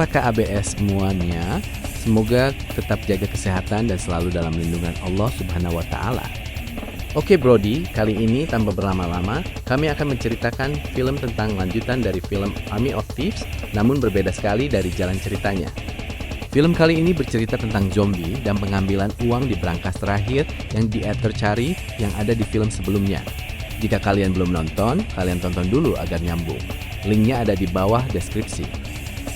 pakai ABS semuanya. Semoga tetap jaga kesehatan dan selalu dalam lindungan Allah Subhanahu wa Ta'ala. Oke Brody, kali ini tanpa berlama-lama, kami akan menceritakan film tentang lanjutan dari film Army of Thieves, namun berbeda sekali dari jalan ceritanya. Film kali ini bercerita tentang zombie dan pengambilan uang di brankas terakhir yang The Actor cari yang ada di film sebelumnya. Jika kalian belum nonton, kalian tonton dulu agar nyambung. Linknya ada di bawah deskripsi.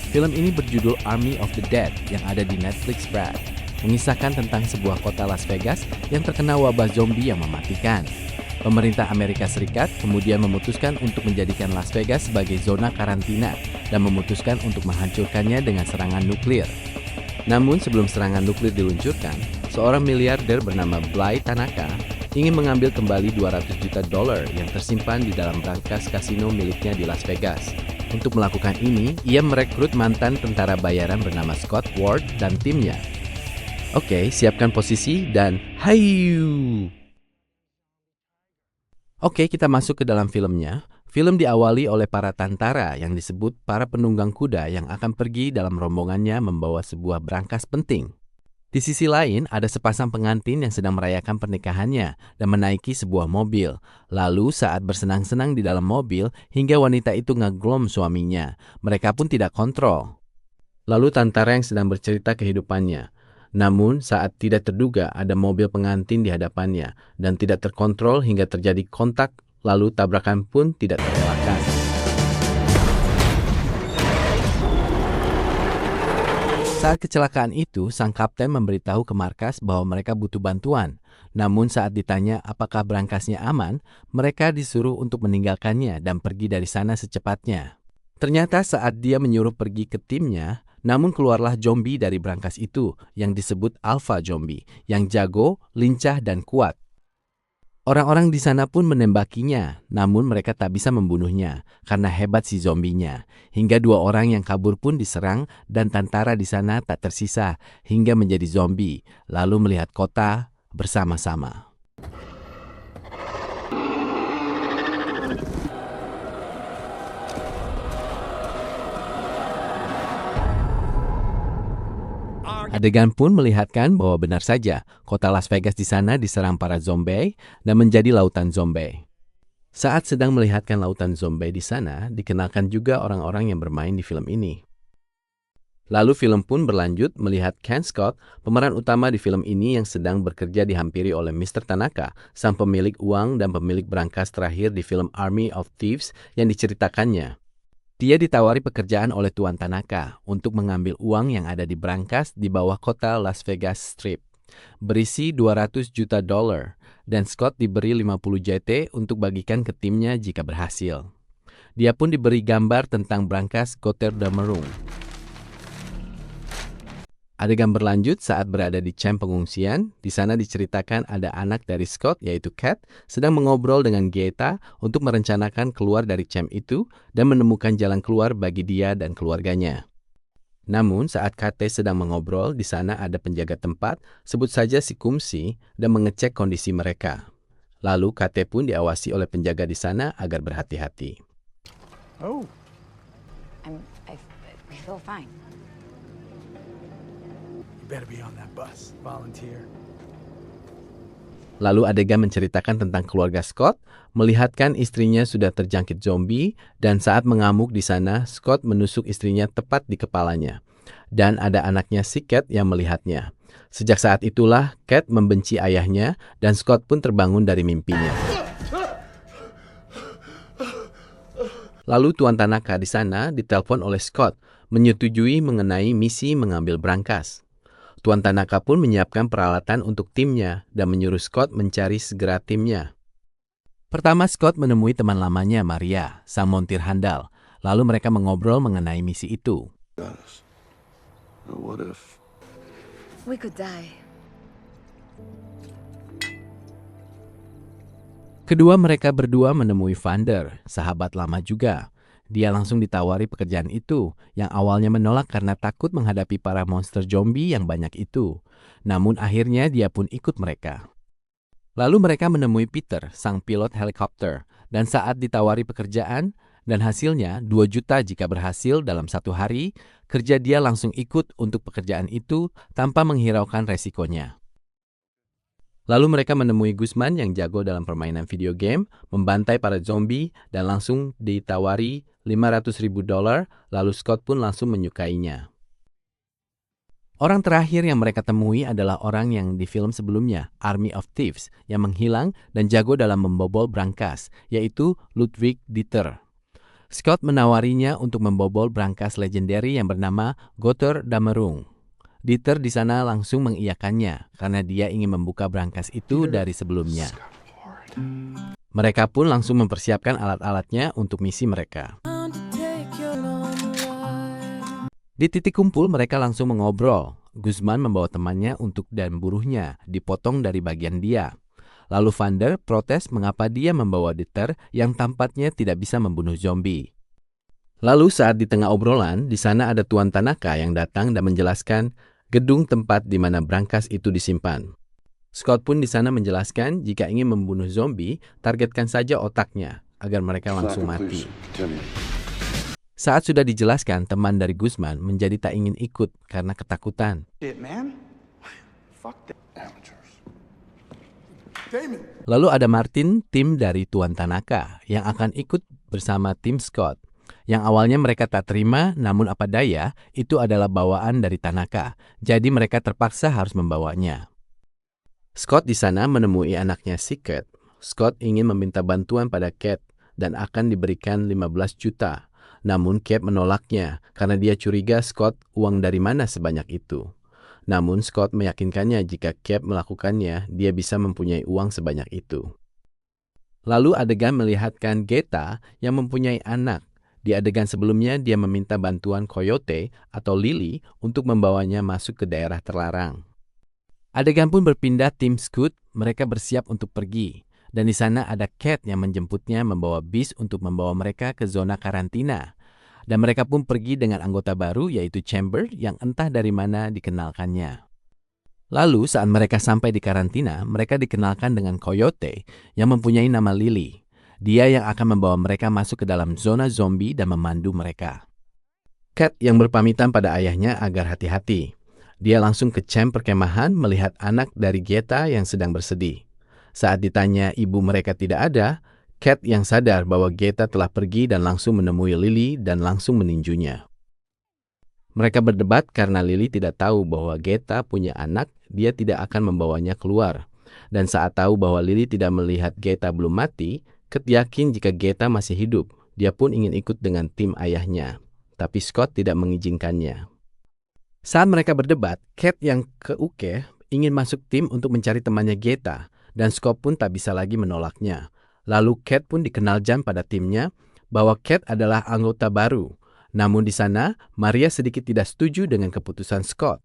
Film ini berjudul Army of the Dead yang ada di Netflix Brad, mengisahkan tentang sebuah kota Las Vegas yang terkena wabah zombie yang mematikan. Pemerintah Amerika Serikat kemudian memutuskan untuk menjadikan Las Vegas sebagai zona karantina dan memutuskan untuk menghancurkannya dengan serangan nuklir. Namun sebelum serangan nuklir diluncurkan, seorang miliarder bernama Bly Tanaka ingin mengambil kembali $200 juta yang tersimpan di dalam brankas kasino miliknya di Las Vegas. Untuk melakukan ini, ia merekrut mantan tentara bayaran bernama Scott Ward dan timnya. Oke, siapkan posisi dan hayu! Oke, kita masuk ke dalam filmnya. Film diawali oleh para tentara yang disebut para penunggang kuda yang akan pergi dalam rombongannya membawa sebuah brankas penting. Di sisi lain, ada sepasang pengantin yang sedang merayakan pernikahannya dan menaiki sebuah mobil. Lalu saat bersenang-senang di dalam mobil, hingga wanita itu ngeglom suaminya. Mereka pun tidak kontrol. Lalu tentara yang sedang bercerita kehidupannya. Namun saat tidak terduga ada mobil pengantin di hadapannya dan tidak terkontrol hingga terjadi kontak, lalu tabrakan pun tidak terelakkan. Saat kecelakaan itu, sang kapten memberitahu ke markas bahwa mereka butuh bantuan. Namun saat ditanya apakah brankasnya aman, mereka disuruh untuk meninggalkannya dan pergi dari sana secepatnya. Ternyata saat dia menyuruh pergi ke timnya, namun keluarlah zombie dari brankas itu yang disebut Alpha Zombie, yang jago, lincah, dan kuat. Orang-orang di sana pun menembakinya, namun mereka tak bisa membunuhnya karena hebat si zombinya. Hingga 2 orang yang kabur pun diserang dan tentara di sana tak tersisa hingga menjadi zombie, lalu melihat kota bersama-sama. Adegan pun melihatkan bahwa benar saja, kota Las Vegas di sana diserang para zombie dan menjadi lautan zombie. Saat sedang melihatkan lautan zombie di sana, dikenalkan juga orang-orang yang bermain di film ini. Lalu film pun berlanjut melihat Ken Scott, pemeran utama di film ini yang sedang bekerja dihampiri oleh Mr. Tanaka, sang pemilik uang dan pemilik brankas terakhir di film Army of Thieves yang diceritakannya. Dia ditawari pekerjaan oleh Tuan Tanaka untuk mengambil uang yang ada di brankas di bawah kota Las Vegas Strip, berisi $200 juta, dan Scott diberi 50 JT untuk bagikan ke timnya jika berhasil. Dia pun diberi gambar tentang brankas Gotthardmerung. Adegan berlanjut saat berada di camp pengungsian. Di sana diceritakan ada anak dari Scott, yaitu Kat, sedang mengobrol dengan Gaeta untuk merencanakan keluar dari camp itu dan menemukan jalan keluar bagi dia dan keluarganya. Namun saat Kate sedang mengobrol, di sana ada penjaga tempat, sebut saja si Kumsi, dan mengecek kondisi mereka. Lalu Kate pun diawasi oleh penjaga di sana agar berhati-hati. Oh, I feel fine. Better be on that bus, volunteer. Lalu adegan menceritakan tentang keluarga Scott, melihatkan istrinya sudah terjangkit zombie, dan saat mengamuk di sana, Scott menusuk istrinya tepat di kepalanya. Dan ada anaknya si Cat yang melihatnya. Sejak saat itulah, Cat membenci ayahnya, dan Scott pun terbangun dari mimpinya. Lalu Tuan Tanaka di sana ditelepon oleh Scott, menyetujui mengenai misi mengambil brankas. Tuan Tanaka pun menyiapkan peralatan untuk timnya dan menyuruh Scott mencari segera timnya. Pertama Scott menemui teman lamanya Maria, sang montir handal. Lalu mereka mengobrol mengenai misi itu. What if We could die. Kedua mereka berdua menemui Vander, sahabat lama juga. Dia langsung ditawari pekerjaan itu, yang awalnya menolak karena takut menghadapi para monster zombie yang banyak itu. Namun akhirnya dia pun ikut mereka. Lalu mereka menemui Peter, sang pilot helikopter, dan saat ditawari pekerjaan, dan hasilnya 2 juta jika berhasil dalam 1 hari, kerja dia langsung ikut untuk pekerjaan itu tanpa menghiraukan resikonya. Lalu mereka menemui Guzman yang jago dalam permainan video game, membantai para zombie, dan langsung ditawari $500.000, lalu Scott pun langsung menyukainya. Orang terakhir yang mereka temui adalah orang yang di film sebelumnya, Army of Thieves, yang menghilang dan jago dalam membobol brankas, yaitu Ludwig Dieter. Scott menawarinya untuk membobol brankas legendary yang bernama Götterdämmerung. Dieter di sana langsung mengiyakannya karena dia ingin membuka brankas itu dari sebelumnya. Mereka pun langsung mempersiapkan alat-alatnya untuk misi mereka. Di titik kumpul mereka langsung mengobrol. Guzman membawa temannya untuk dan buruhnya dipotong dari bagian dia. Lalu Vander protes mengapa dia membawa Dieter yang tampaknya tidak bisa membunuh zombie. Lalu saat di tengah obrolan, di sana ada Tuan Tanaka yang datang dan menjelaskan gedung tempat di mana brankas itu disimpan. Scott pun di sana menjelaskan jika ingin membunuh zombie, targetkan saja otaknya agar mereka langsung mati. Saat sudah dijelaskan, teman dari Guzman menjadi tak ingin ikut karena ketakutan. Lalu ada Martin, tim dari Tuan Tanaka, yang akan ikut bersama tim Scott. Yang awalnya mereka tak terima, namun apa daya, itu adalah bawaan dari Tanaka. Jadi mereka terpaksa harus membawanya. Scott di sana menemui anaknya si Cat. Scott ingin meminta bantuan pada Cat dan akan diberikan 15 juta. Namun Cap menolaknya karena dia curiga Scott uang dari mana sebanyak itu. Namun Scott meyakinkannya jika Cap melakukannya, dia bisa mempunyai uang sebanyak itu. Lalu adegan melihatkan Geta yang mempunyai anak. Di adegan sebelumnya dia meminta bantuan Coyote atau Lily untuk membawanya masuk ke daerah terlarang. Adegan pun berpindah tim Scout, mereka bersiap untuk pergi. Dan di sana ada Cat yang menjemputnya membawa bis untuk membawa mereka ke zona karantina. Dan mereka pun pergi dengan anggota baru yaitu Chamber yang entah dari mana dikenalkannya. Lalu saat mereka sampai di karantina, mereka dikenalkan dengan Coyote yang mempunyai nama Lily. Dia yang akan membawa mereka masuk ke dalam zona zombie dan memandu mereka. Cat yang berpamitan pada ayahnya agar hati-hati. Dia langsung ke camp perkemahan melihat anak dari Geta yang sedang bersedih. Saat ditanya ibu mereka tidak ada, Cat yang sadar bahwa Geta telah pergi dan langsung menemui Lily dan langsung meninjunya. Mereka berdebat karena Lily tidak tahu bahwa Geta punya anak, dia tidak akan membawanya keluar. Dan saat tahu bahwa Lily tidak melihat Geta belum mati, Cat yakin jika Geta masih hidup. Dia pun ingin ikut dengan tim ayahnya. Tapi Scott tidak mengizinkannya. Saat mereka berdebat, Cat yang keuke ingin masuk tim untuk mencari temannya Geta. Dan Scott pun tak bisa lagi menolaknya. Lalu Cat pun dikenal Jam pada timnya bahwa Cat adalah anggota baru. Namun di sana, Maria sedikit tidak setuju dengan keputusan Scott.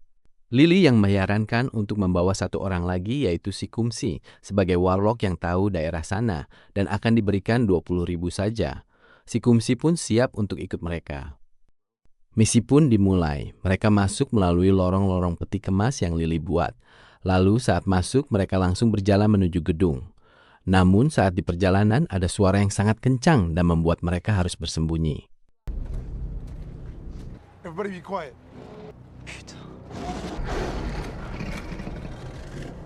Lily yang menyarankan untuk membawa satu orang lagi yaitu si Kumsi sebagai warlock yang tahu daerah sana dan akan diberikan 20.000 saja. Si Kumsi pun siap untuk ikut mereka. Misi pun dimulai. Mereka masuk melalui lorong-lorong peti kemas yang Lily buat. Lalu saat masuk mereka langsung berjalan menuju gedung. Namun saat di perjalanan ada suara yang sangat kencang dan membuat mereka harus bersembunyi. Everybody be quiet.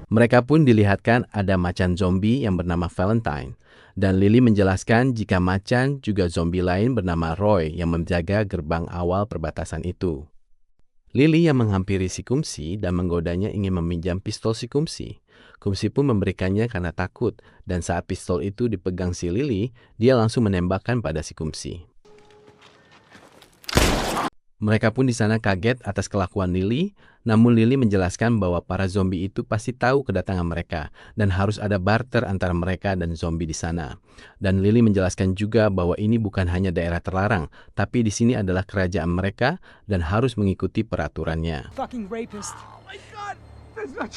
Mereka pun dilihatkan ada macan zombie yang bernama Valentine. Dan Lily menjelaskan jika macan juga zombie lain bernama Roy yang menjaga gerbang awal perbatasan itu. Lily yang menghampiri si Kumsi dan menggodanya ingin meminjam pistol si Kumsi. Kumsi pun memberikannya karena takut. Dan saat pistol itu dipegang si Lily, dia langsung menembakkan pada si Kumsi. Mereka pun di sana kaget atas kelakuan Lily, namun Lily menjelaskan bahwa para zombie itu pasti tahu kedatangan mereka dan harus ada barter antara mereka dan zombie di sana. Dan Lily menjelaskan juga bahwa ini bukan hanya daerah terlarang, tapi di sini adalah kerajaan mereka dan harus mengikuti peraturannya. Fucking rapist.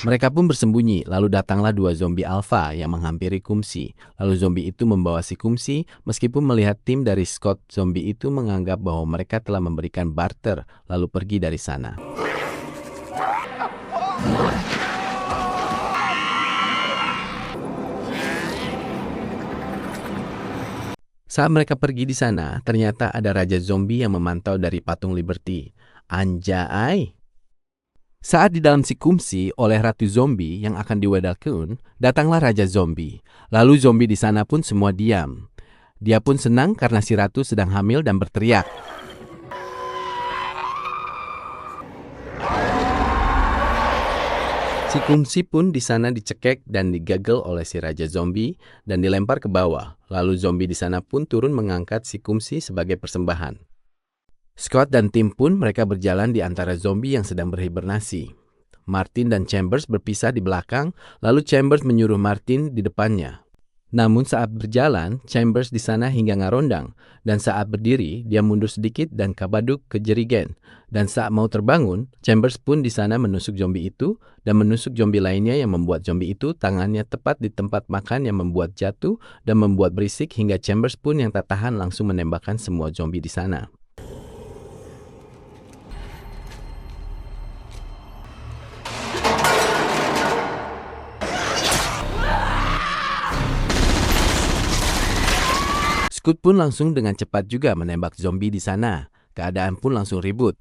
Mereka pun bersembunyi, lalu datanglah dua zombie alpha yang menghampiri Kumsi. Lalu zombie itu membawa si Kumsi, meskipun melihat tim dari Scott, zombie itu menganggap bahwa mereka telah memberikan barter, lalu pergi dari sana. Saat mereka pergi di sana, ternyata ada Raja Zombie yang memantau dari patung Liberty. Anjay. Saat di dalam Sikumsi oleh Ratu Zombie yang akan diwedalkan, datanglah Raja Zombie. Lalu zombie di sana pun semua diam. Dia pun senang karena si Ratu sedang hamil dan berteriak. Sikumsi pun di sana dicekek dan digagel oleh si Raja Zombie dan dilempar ke bawah. Lalu zombie di sana pun turun mengangkat Sikumsi sebagai persembahan. Scott dan tim pun mereka berjalan di antara zombie yang sedang berhibernasi. Martin dan Chambers berpisah di belakang, lalu Chambers menyuruh Martin di depannya. Namun saat berjalan, Chambers di sana hingga ngarondang, dan saat berdiri, dia mundur sedikit dan kabaduk ke jerigen. Dan saat mau terbangun, Chambers pun di sana menusuk zombie itu, dan menusuk zombie lainnya yang membuat zombie itu tangannya tepat di tempat makan yang membuat jatuh dan membuat berisik hingga Chambers pun yang tak tahan langsung menembakkan semua zombie di sana. Scott pun langsung dengan cepat juga menembak zombie di sana. Keadaan pun langsung ribut.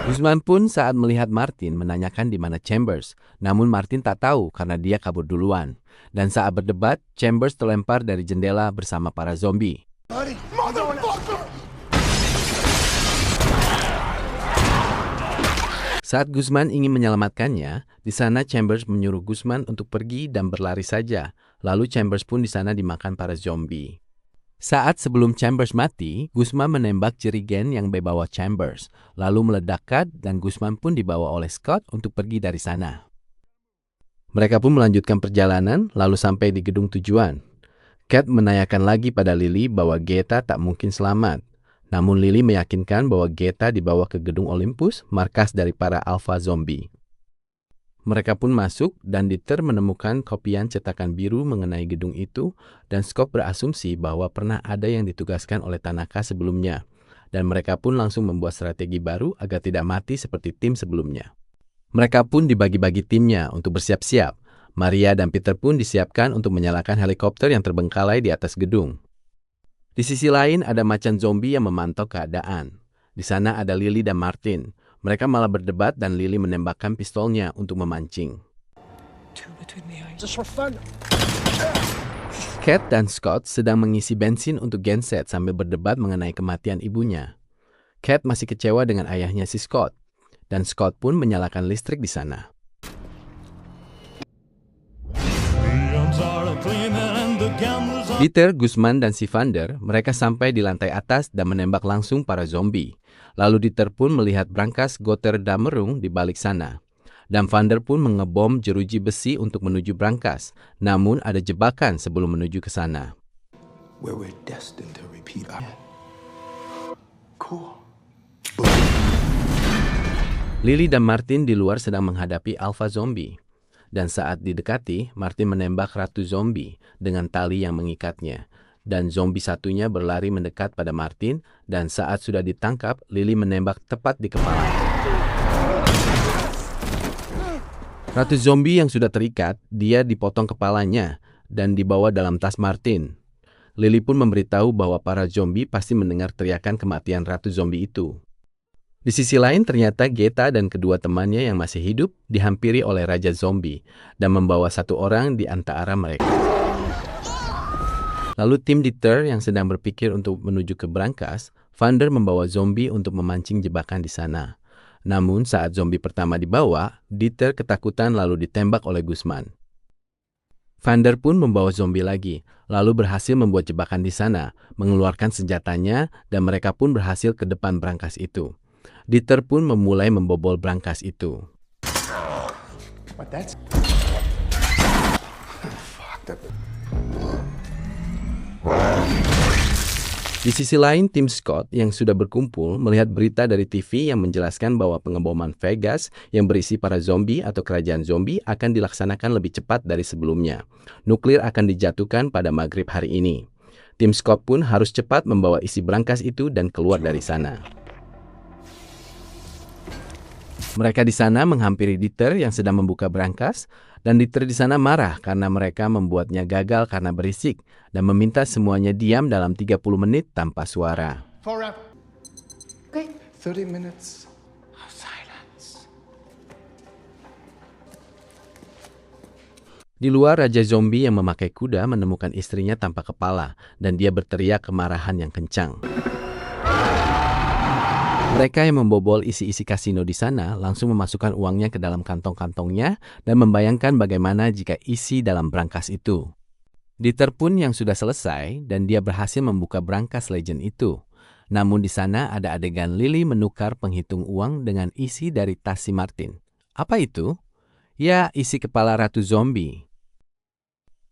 Guzman pun saat melihat Martin menanyakan di mana Chambers. Namun Martin tak tahu karena dia kabur duluan. Dan saat berdebat, Chambers terlempar dari jendela bersama para zombie. Buddy, motherfucker! Saat Guzman ingin menyelamatkannya, di sana Chambers menyuruh Guzman untuk pergi dan berlari saja. Lalu Chambers pun di sana dimakan para zombie. Saat sebelum Chambers mati, Guzman menembak jerigen yang dibawa Chambers, lalu meledakkan dan Guzman pun dibawa oleh Scott untuk pergi dari sana. Mereka pun melanjutkan perjalanan, lalu sampai di gedung tujuan. Cat menanyakan lagi pada Lily bahwa Geta tak mungkin selamat. Namun Lily meyakinkan bahwa Geta dibawa ke gedung Olympus, markas dari para alpha zombie. Mereka pun masuk dan Dieter menemukan kopian cetakan biru mengenai gedung itu dan Scott berasumsi bahwa pernah ada yang ditugaskan oleh Tanaka sebelumnya. Dan mereka pun langsung membuat strategi baru agar tidak mati seperti tim sebelumnya. Mereka pun dibagi-bagi timnya untuk bersiap-siap. Maria dan Peter pun disiapkan untuk menyalakan helikopter yang terbengkalai di atas gedung. Di sisi lain ada macan zombie yang memantau keadaan. Di sana ada Lily dan Martin. Mereka malah berdebat dan Lily menembakkan pistolnya untuk memancing. Cat dan Scott sedang mengisi bensin untuk genset sambil berdebat mengenai kematian ibunya. Cat masih kecewa dengan ayahnya si Scott. Dan Scott pun menyalakan listrik di sana. Dieter, Guzman, dan si Vander, mereka sampai di lantai atas dan menembak langsung para zombie. Lalu Dieter pun melihat brankas Gotterdamerung di balik sana. Dan Vander pun mengebom jeruji besi untuk menuju brankas. Namun ada jebakan sebelum menuju ke sana. Where we're destined to repeat our... Cool. Lily dan Martin di luar sedang menghadapi alpha zombie. Dan saat didekati, Martin menembak Ratu Zombie dengan tali yang mengikatnya. Dan zombie satunya berlari mendekat pada Martin, dan saat sudah ditangkap, Lily menembak tepat di kepala. Ratu Zombie yang sudah terikat, dia dipotong kepalanya dan dibawa dalam tas Martin. Lily pun memberitahu bahwa para zombie pasti mendengar teriakan kematian Ratu Zombie itu. Di sisi lain ternyata Geta dan kedua temannya yang masih hidup dihampiri oleh Raja Zombie dan membawa satu orang di antara mereka. Lalu tim Dieter yang sedang berpikir untuk menuju ke brankas, Vander membawa zombie untuk memancing jebakan di sana. Namun saat zombie pertama dibawa, Dieter ketakutan lalu ditembak oleh Guzman. Vander pun membawa zombie lagi, lalu berhasil membuat jebakan di sana, mengeluarkan senjatanya dan mereka pun berhasil ke depan brankas itu. Dieter pun memulai membobol brankas itu. Di sisi lain, tim Scott yang sudah berkumpul melihat berita dari TV yang menjelaskan bahwa pengeboman Vegas yang berisi para zombie atau kerajaan zombie akan dilaksanakan lebih cepat dari sebelumnya. Nuklir akan dijatuhkan pada maghrib hari ini. Tim Scott pun harus cepat membawa isi brankas itu dan keluar dari sana. Mereka di sana menghampiri Dieter yang sedang membuka brankas Dan Dieter di sana marah karena mereka membuatnya gagal karena berisik dan meminta semuanya diam dalam 30 menit tanpa suara. Forever. Okay. 30 minutes of silence. Di luar, Raja Zombie yang memakai kuda menemukan istrinya tanpa kepala dan dia berteriak kemarahan yang kencang. Mereka yang membobol isi-isi kasino di sana langsung memasukkan uangnya ke dalam kantong-kantongnya dan membayangkan bagaimana jika isi dalam brankas itu. Dieter pun yang sudah selesai dan dia berhasil membuka brankas legend itu. Namun di sana ada adegan Lily menukar penghitung uang dengan isi dari tas si Martin. Apa itu? Ya, isi kepala Ratu Zombie.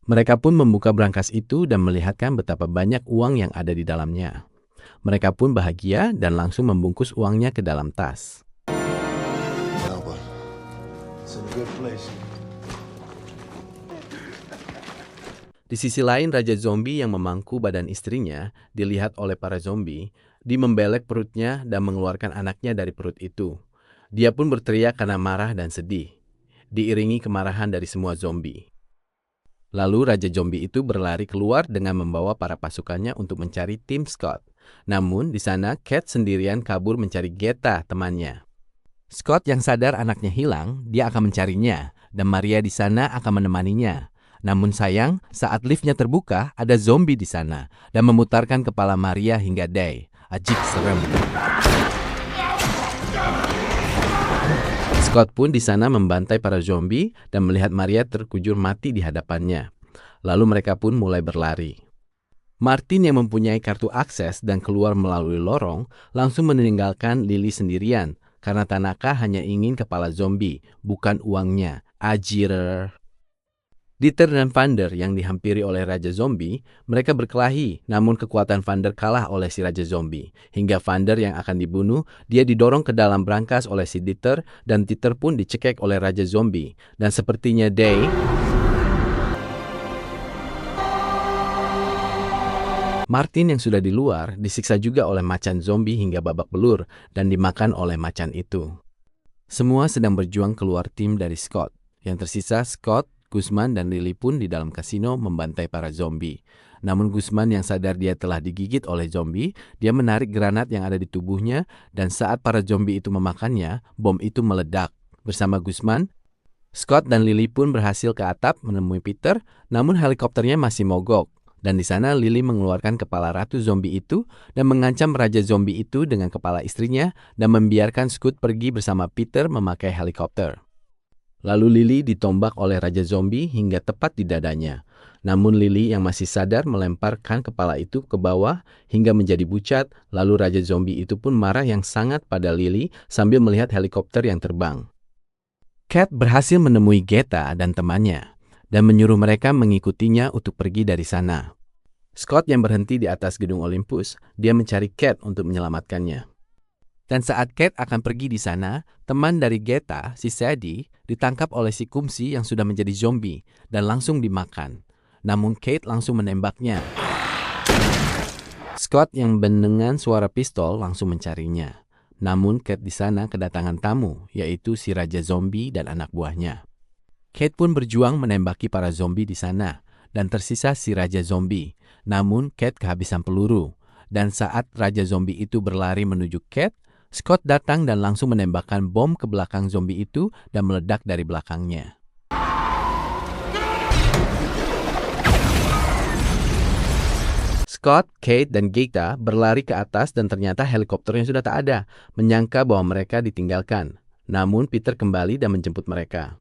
Mereka pun membuka brankas itu dan melihatkan betapa banyak uang yang ada di dalamnya. Mereka pun bahagia dan langsung membungkus uangnya ke dalam tas. Albert, it's in a good place. Di sisi lain, Raja Zombie yang memangku badan istrinya dilihat oleh para zombie, dia membelek perutnya dan mengeluarkan anaknya dari perut itu. Dia pun berteriak karena marah dan sedih, diiringi kemarahan dari semua zombie. Lalu Raja Zombie itu berlari keluar dengan membawa para pasukannya untuk mencari tim Scott. Namun di sana Kate sendirian kabur mencari Geta temannya. Scott yang sadar anaknya hilang, dia akan mencarinya dan Maria di sana akan menemaninya. Namun sayang, saat liftnya terbuka, ada zombie di sana dan memutarkan kepala Maria hingga day. Ajib serem. Scott pun di sana membantai para zombie dan melihat Maria terkujur mati di hadapannya. Lalu mereka pun mulai berlari. Martin yang mempunyai kartu akses dan keluar melalui lorong langsung meninggalkan Lily sendirian karena Tanaka hanya ingin kepala zombie, bukan uangnya. Ajir. Dieter dan Vander yang dihampiri oleh Raja Zombie, mereka berkelahi, namun kekuatan Vander kalah oleh si Raja Zombie. Hingga Vander yang akan dibunuh, dia didorong ke dalam brankas oleh si Dieter, dan Dieter pun dicekek oleh Raja Zombie. Dan sepertinya Day, Martin yang sudah di luar disiksa juga oleh macan zombie hingga babak belur dan dimakan oleh macan itu. Semua sedang berjuang keluar tim dari Scott. Yang tersisa Scott, Guzman, dan Lily pun di dalam kasino membantai para zombie. Namun Guzman yang sadar dia telah digigit oleh zombie, dia menarik granat yang ada di tubuhnya dan saat para zombie itu memakannya, bom itu meledak. Bersama Guzman, Scott dan Lily pun berhasil ke atap menemui Peter, namun helikopternya masih mogok. Dan di sana Lily mengeluarkan kepala Ratu Zombie itu dan mengancam Raja Zombie itu dengan kepala istrinya dan membiarkan Scott pergi bersama Peter memakai helikopter. Lalu Lily ditombak oleh Raja Zombie hingga tepat di dadanya. Namun Lily yang masih sadar melemparkan kepala itu ke bawah hingga menjadi bucat, lalu Raja Zombie itu pun marah yang sangat pada Lily sambil melihat helikopter yang terbang. Kate berhasil menemui Geta dan temannya dan menyuruh mereka mengikutinya untuk pergi dari sana. Scott yang berhenti di atas gedung Olympus, dia mencari Kate untuk menyelamatkannya. Dan saat Kate akan pergi di sana, teman dari Geta, si Sadie, ditangkap oleh si Kumsi yang sudah menjadi zombie dan langsung dimakan. Namun Kate langsung menembaknya. Scott yang mendengar suara pistol langsung mencarinya. Namun Kate di sana kedatangan tamu, yaitu si Raja Zombie dan anak buahnya. Kate pun berjuang menembaki para zombie di sana, dan tersisa si Raja Zombie. Namun Kate kehabisan peluru, dan saat Raja Zombie itu berlari menuju Kate, Scott datang dan langsung menembakkan bom ke belakang zombie itu dan meledak dari belakangnya. Scott, Kate, dan Geta berlari ke atas dan ternyata helikopternya sudah tak ada, menyangka bahwa mereka ditinggalkan. Namun Peter kembali dan menjemput mereka.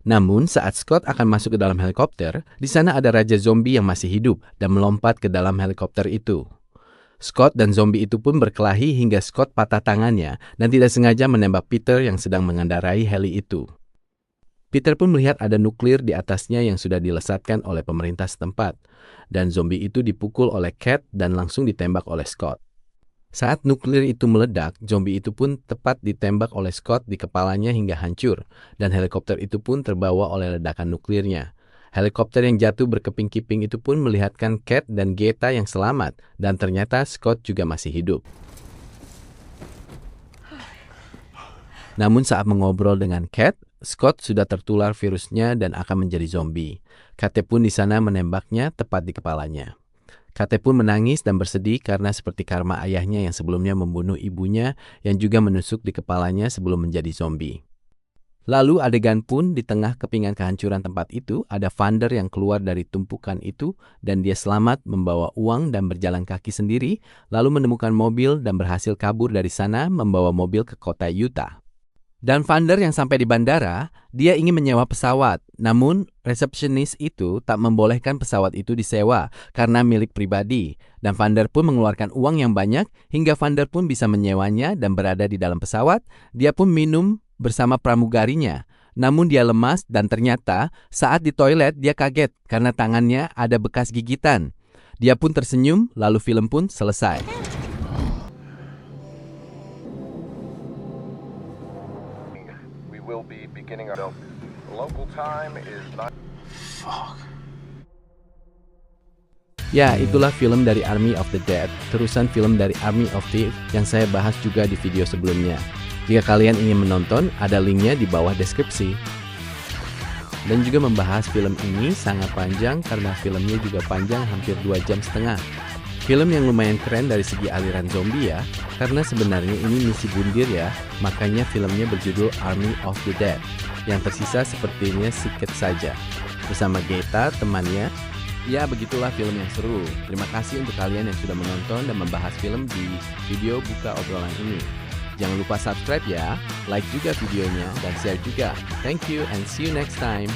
Namun saat Scott akan masuk ke dalam helikopter, di sana ada Raja Zombie yang masih hidup dan melompat ke dalam helikopter itu. Scott dan zombie itu pun berkelahi hingga Scott patah tangannya dan tidak sengaja menembak Peter yang sedang mengendarai heli itu. Peter pun melihat ada nuklir di atasnya yang sudah dilesatkan oleh pemerintah setempat, dan zombie itu dipukul oleh Kate dan langsung ditembak oleh Scott. Saat nuklir itu meledak, zombie itu pun tepat ditembak oleh Scott di kepalanya hingga hancur, dan helikopter itu pun terbawa oleh ledakan nuklirnya. Helikopter yang jatuh berkeping-keping itu pun melihatkan Kate dan Geta yang selamat, dan ternyata Scott juga masih hidup. Namun saat mengobrol dengan Kate, Scott sudah tertular virusnya dan akan menjadi zombie. Kate pun di sana menembaknya tepat di kepalanya. Kate pun menangis dan bersedih karena seperti karma ayahnya yang sebelumnya membunuh ibunya yang juga menusuk di kepalanya sebelum menjadi zombie. Lalu adegan pun di tengah kepingan kehancuran tempat itu, ada Vander yang keluar dari tumpukan itu dan dia selamat membawa uang dan berjalan kaki sendiri, lalu menemukan mobil dan berhasil kabur dari sana membawa mobil ke kota Utah. Dan Vander yang sampai di bandara, dia ingin menyewa pesawat, namun resepsionis itu tak membolehkan pesawat itu disewa karena milik pribadi. Dan Vander pun mengeluarkan uang yang banyak hingga Vander pun bisa menyewanya dan berada di dalam pesawat. Dia pun minum bersama pramugarinya. Namun dia lemas dan ternyata saat di toilet dia kaget karena tangannya ada bekas gigitan. Dia pun tersenyum lalu film pun selesai. We will be beginning our local time is 9. Ya, itulah film dari Army of the Dead, terusan film dari Army of Thieves yang saya bahas juga di video sebelumnya. Jika kalian ingin menonton, ada linknya di bawah deskripsi. Dan juga membahas film ini sangat panjang karena filmnya juga panjang hampir 2,5 jam. Film yang lumayan keren dari segi aliran zombie ya, karena sebenarnya ini misi bundir ya, makanya filmnya berjudul Army of the Dead. Yang tersisa sepertinya siket saja. Bersama Gaeta, temannya. Ya, begitulah film yang seru. Terima kasih untuk kalian yang sudah menonton dan membahas film di video buka obrolan ini. Jangan lupa subscribe ya, like juga videonya, dan share juga. Thank you and see you next time.